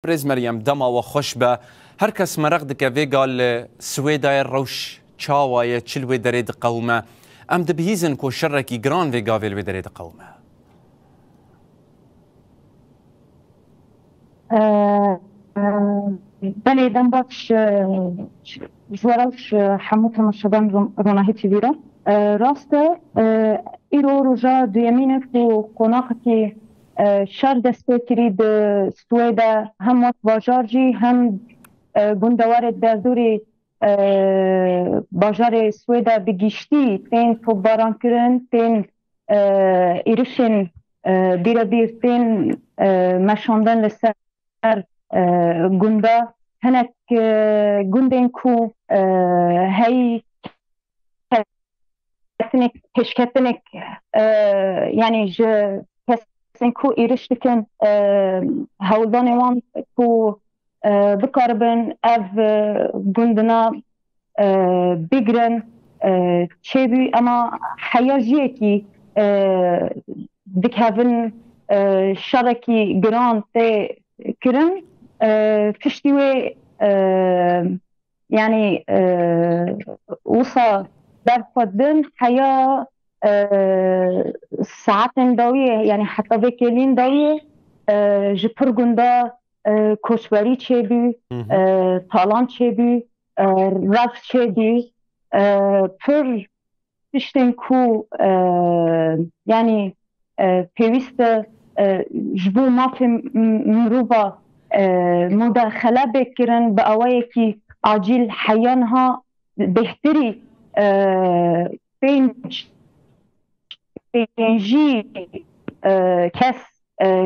برز مریم دما و خوش به هر کس مرق دکه ویگال سویدای روش چاوای چلوی درید قومه ام دبهیزن کو شرکی گران ویگاویل وی درید قومه بله دم باش جوارش حموت مشابه روناهی تیویرا راسته ایرو روژا دویمینه که قناقتی شر دست بکری به سویدا هم وقت باجارجی هم گندوار دردوری باجار سویدا بگیشتی تین فوباران کرن تین ایرشن بیره بیر تین مشاندن لسر گندا هنک گندین کو هی کتنک هشکتنک یعنی کسین کو ایرش دکن هولدان وان کو بکاربن اف گندنا بگرن چه بی اما حیاجیه کی دکهون شرکی گران ته کرن فشتیوه يعني وصل در خودن حياة ساعات داوية يعني حتى بكلين داوية جبر جندا كوشبري تشبي طالان تشبي رف تشبي پر تشتنكو يعني بيوست جبو ما في مروبا مداخله بکرن به اوایی که عاجل حیانها بهتری پینجی کس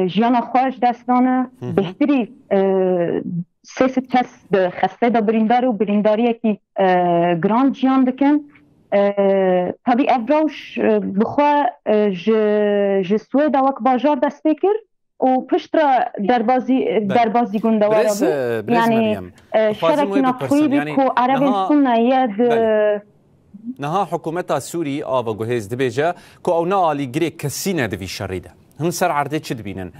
جیان خواهش دستانه بهتری سیست کس خسته دا برینداری و برینداریه که گراند جیان دکن طبی افراوش بخواه جسوه دا وک باجار دست بکر و پشت را دربازی گندوارا بود یعنی شرکی نفوی بی که عربی سنه ید نها حکومت سوری آوا گوهز دبیجه که اونا آلی گری کسی ندوی شریده هم سر عرده چه دبینن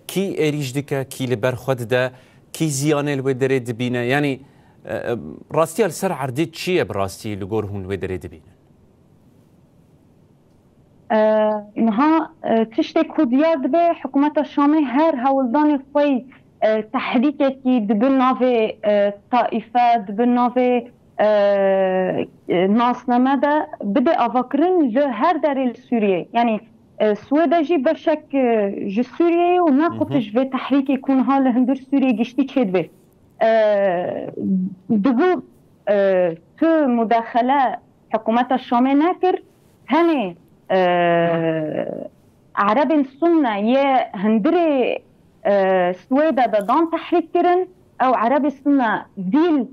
کی ایریج دکه کی لبر خود ده کی زیانه لوی داره دبینه یعنی راستی ال سر عرده چیه براستی لگور هون لوی داره دبینه نها تشتي كودياد به حكومة الشامي هر هولدان خوي تحريك كي دبن نافي طائفة دبن نافي ناس نمدا بدأ أفكرن جو هر داري سوريا يعني سويدا جي بشك جو سوريا وناقطش في تحريك يكون هال هندور سوريا جشتي تشيد به دبو تو مداخلة حكومة الشامي ناكر هني عرب السنة يا هندري سويدا دان تحريك كرن أو عرب السنة ديل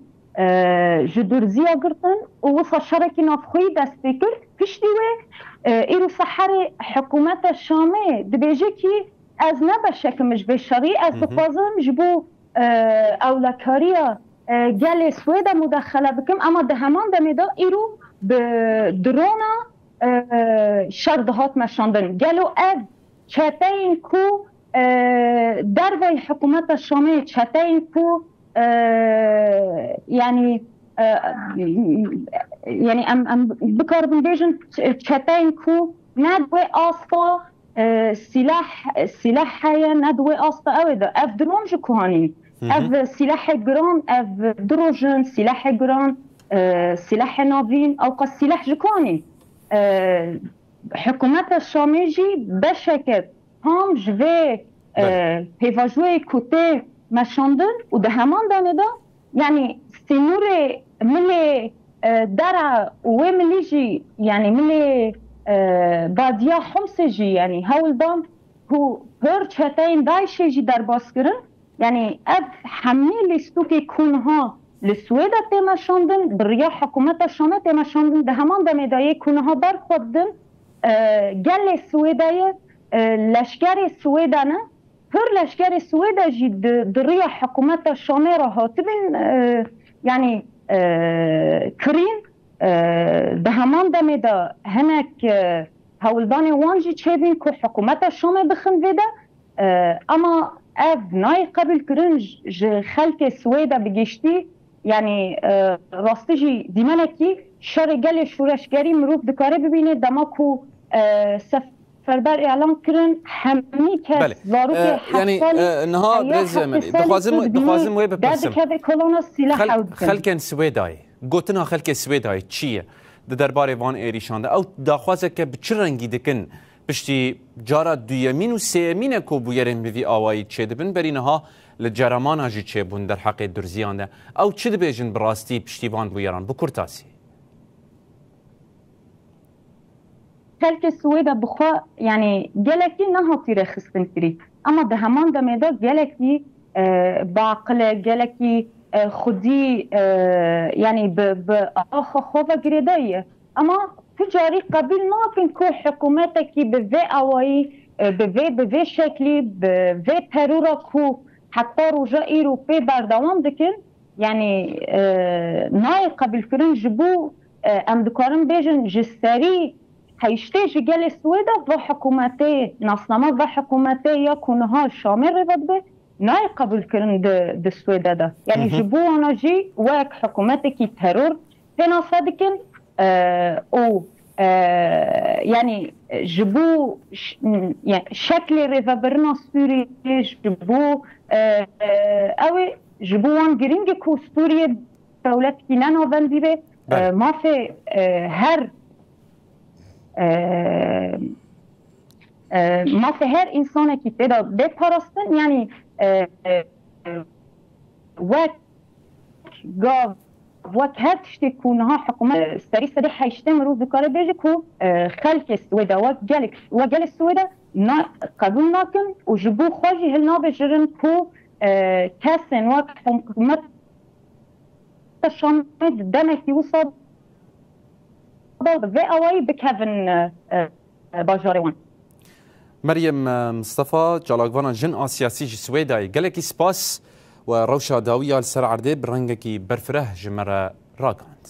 جدورزية قرطن ووصل شركي نافخوي دستيكر كشتيوه إيرو صحاري حكومة الشامي دبيجيكي از نبشك مش بشري از بقوازم جبو أولاكاريا جالي سويدا مداخلة بكم أما دهمان دميدا إيرو بدرونا شردهات مشاندن قالوا اب چتاین کو دروی حکومت الشامي چتاین کو يعني ام بكاربن بيجن چتاین کو ندوي آستا سلاح حيا ندوي آستا اويدا اف درونج كوهاني اف سلاح جران اف دروجن سلاح جران سلاح نافين او قا سلاح جكواني حکومت الشامي جي بشكل هم جوي بيفاجوي كوتي مشاندن و ده همان داندا يعني سنوري ملي درع وملي جي يعني ملي باديا حمسي جي يعني هول دام هو هر چتاين دايشي جي در باسكرن يعني اف حمي لستوكي كونها لسويدا تمشاندن بريا حكومة الشامي تمشاندن ده همان دمدايه كونها برخودن گل سويدايه لشکر سويدانا هر لشکر سويدا جي دريا حكومة الشامي راهاتبن يعني كرين ده همان دمدا هناك هولداني وانجي تشيبين كو حكومة الشامي بخن فيدا اما اف نای قبل کرن خلق سويدا بگشتی يعني راستجي دیمانکی شر گل شورشگری مروف دکاره ببینه دماکو سفربر اعلان کرن همی کس زاروک يعني نها برز دخوازم وی بپرسم خلق سويدای گوتنا خلق سويدای چیه درباره وان ایریشانده او داخوازه که بچه رنگی دکن پشتی جارا دویمین و سیمین کو بویرین بوی آوایی چه دبن برینها لجرمان آجی چه بون در حق درزیان ده او چه دبیجن براستی پشتیوان بویران بکرتاسی خلق سويدا بخوا يعني جالكي نهاتي رخصتن كري اما ده همان ده ميدا جالكي بعقل جالكي خودي يعني بآخا خوفا قريداية اما تجاري قبل ناكن كو حكوماتك بذي اوائي بذي شكلي بذي ترورا كو حتى رجاء ايروبي بردوام دكن يعني ناي قبل فرن جبو ام دكارن بيجن جساري هيشتيج جال السويدة وحكوماتي نصنما وحكوماتي يكونها شامل رفض ناي قبل كرن د السويدة ده يعني جبو انا جي واك حكوماتي كي ترور هنا صادقين او يعني جبو يعني شكل ريفابرنا سوري جبو اوي جبوان جرينج كو سوريا دولت كينانا بنديبه ما في هر ما في هر انسان كي تدا بپرستن يعني وقت قاف وقت هر تشتي كونها حكومات سري سري حيشتمروا ذكر بيجكو خلق السويدة وقال السويدة قبول ناكن وجبو خواجي هلنا بجرن كو كاسن وقت حكومات الشامل دمك يوصل في أواي بكافن باجاريوان مريم مصطفى جالاقوانا جن آسياسي سويداي قالك سباس وروشا داوية لسر عردي برنجكي برفره جمرة راقانت